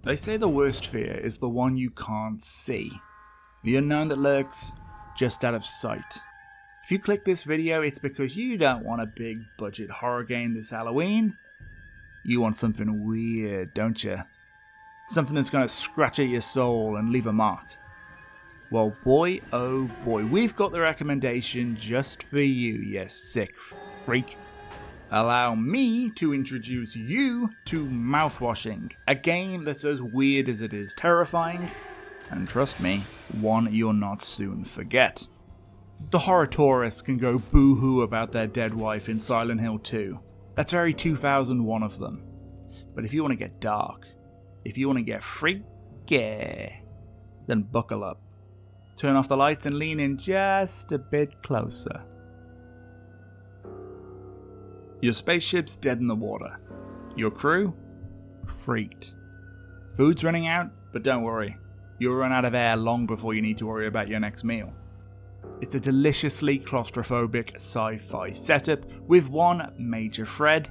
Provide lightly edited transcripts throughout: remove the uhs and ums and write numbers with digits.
They say the worst fear is the one you can't see, the unknown that lurks just out of sight. If you click this video, it's because you don't want a big budget horror game this Halloween. You want something weird, don't you? Something that's going to scratch at your soul and leave a mark. Well, boy, oh boy, we've got the recommendation just for you, you sick freak. Allow me to introduce you to Mouthwashing, a game that's as weird as it is terrifying, and trust me, one you'll not soon forget. The horror tourists can go boo-hoo about their dead wife in Silent Hill 2. That's very 2001 of them. But if you want to get dark, if you want to get freaky, then buckle up. Turn off the lights and lean in just a bit closer. Your spaceship's dead in the water. Your crew? Freaked. Food's running out, but don't worry. You'll run out of air long before you need to worry about your next meal. It's a deliciously claustrophobic sci-fi setup with one major thread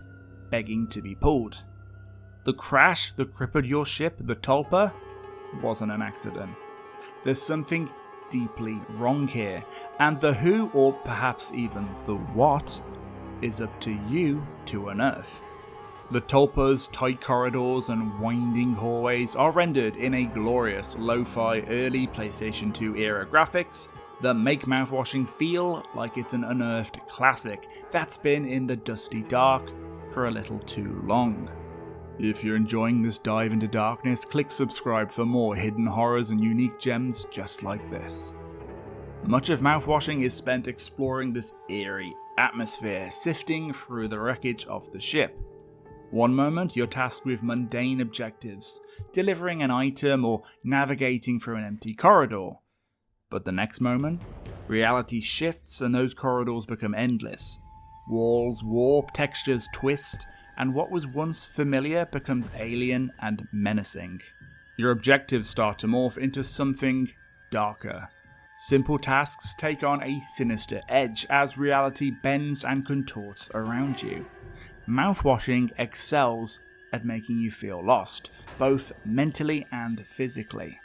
begging to be pulled. The crash that crippled your ship, the Tulpa, wasn't an accident. There's something deeply wrong here, and the who, or perhaps even the what, is up to you to unearth. The Tulpa's tight corridors and winding hallways are rendered in a glorious lo-fi early PlayStation 2 era graphics that make Mouthwashing feel like it's an unearthed classic that's been in the dusty dark for a little too long. If you're enjoying this dive into darkness, click subscribe for more hidden horrors and unique gems just like this. Much of Mouthwashing is spent exploring this eerie atmosphere, sifting through the wreckage of the ship. One moment you're tasked with mundane objectives, delivering an item or navigating through an empty corridor. But the next moment, reality shifts and those corridors become endless. Walls warp, textures twist, and what was once familiar becomes alien and menacing. Your objectives start to morph into something darker. Simple tasks take on a sinister edge as reality bends and contorts around you. Mouthwashing excels at making you feel lost, both mentally and physically.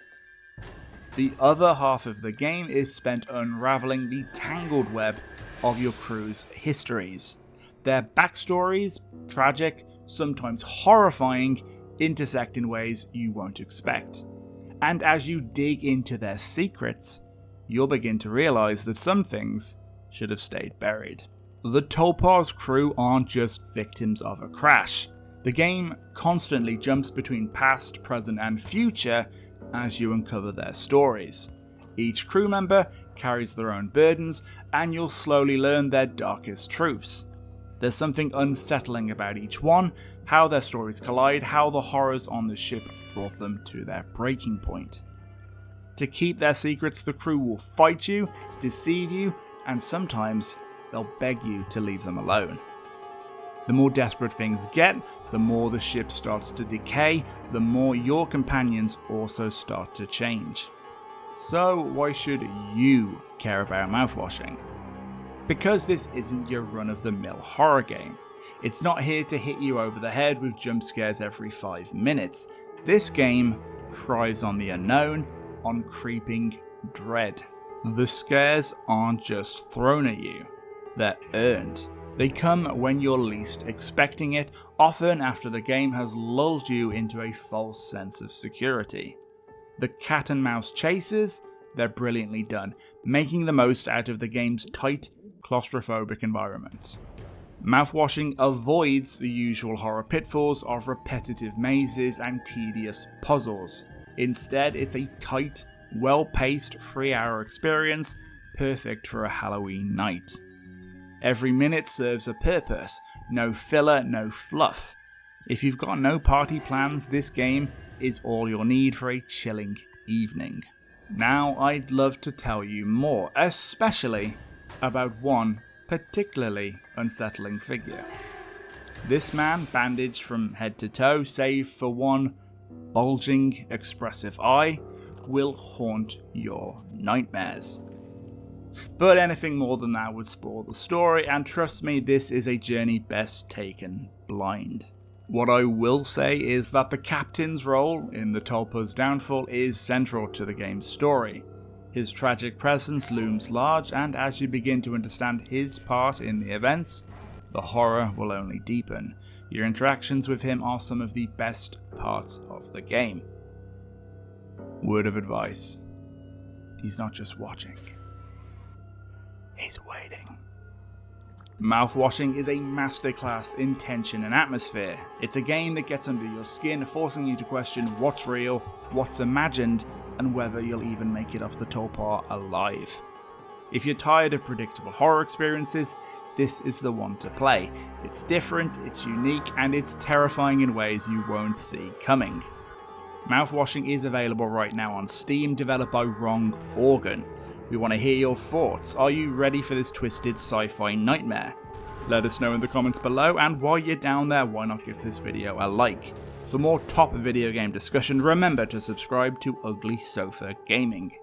The other half of the game is spent unraveling the tangled web of your crew's histories. Their backstories, tragic, sometimes horrifying, intersect in ways you won't expect. And as you dig into their secrets, you'll begin to realize that some things should have stayed buried. The Tulpa's crew aren't just victims of a crash. The game constantly jumps between past, present, and future as you uncover their stories. Each crew member carries their own burdens, and you'll slowly learn their darkest truths. There's something unsettling about each one, how their stories collide, how the horrors on the ship brought them to their breaking point. To keep their secrets, the crew will fight you, deceive you, and sometimes they'll beg you to leave them alone. The more desperate things get, the more the ship starts to decay, the more your companions also start to change. So why should you care about Mouthwashing? Because this isn't your run-of-the-mill horror game. It's not here to hit you over the head with jump scares every 5 minutes. This game thrives on the unknown, on creeping dread. The scares aren't just thrown at you, they're earned. They come when you're least expecting it, often after the game has lulled you into a false sense of security. The cat and mouse chases, they're brilliantly done, making the most out of the game's tight, claustrophobic environments. Mouthwashing avoids the usual horror pitfalls of repetitive mazes and tedious puzzles. Instead, it's a tight, well-paced 3-hour experience, perfect for a Halloween night. Every minute serves a purpose, no filler, no fluff. If you've got no party plans, this game is all you'll need for a chilling evening. Now I'd love to tell you more, especially about one particularly unsettling figure. This man, bandaged from head to toe, save for one bulging, expressive eye, will haunt your nightmares. But anything more than that would spoil the story, and trust me, this is a journey best taken blind. What I will say is that the captain's role in the Tulpa's downfall is central to the game's story. His tragic presence looms large, and as you begin to understand his part in the events, the horror will only deepen. Your interactions with him are some of the best parts of the game. Word of advice: he's not just watching, he's waiting. Mouthwashing is a masterclass in tension and atmosphere. It's a game that gets under your skin, forcing you to question what's real, what's imagined, and whether you'll even make it off the Tulpa alive. If you're tired of predictable horror experiences, this is the one to play. It's different, it's unique, and it's terrifying in ways you won't see coming. Mouthwashing is available right now on Steam, developed by Wrong Organ. We want to hear your thoughts. Are you ready for this twisted sci-fi nightmare? Let us know in the comments below, and while you're down there, why not give this video a like? For more top video game discussion, remember to subscribe to Ugly Sofa Gaming.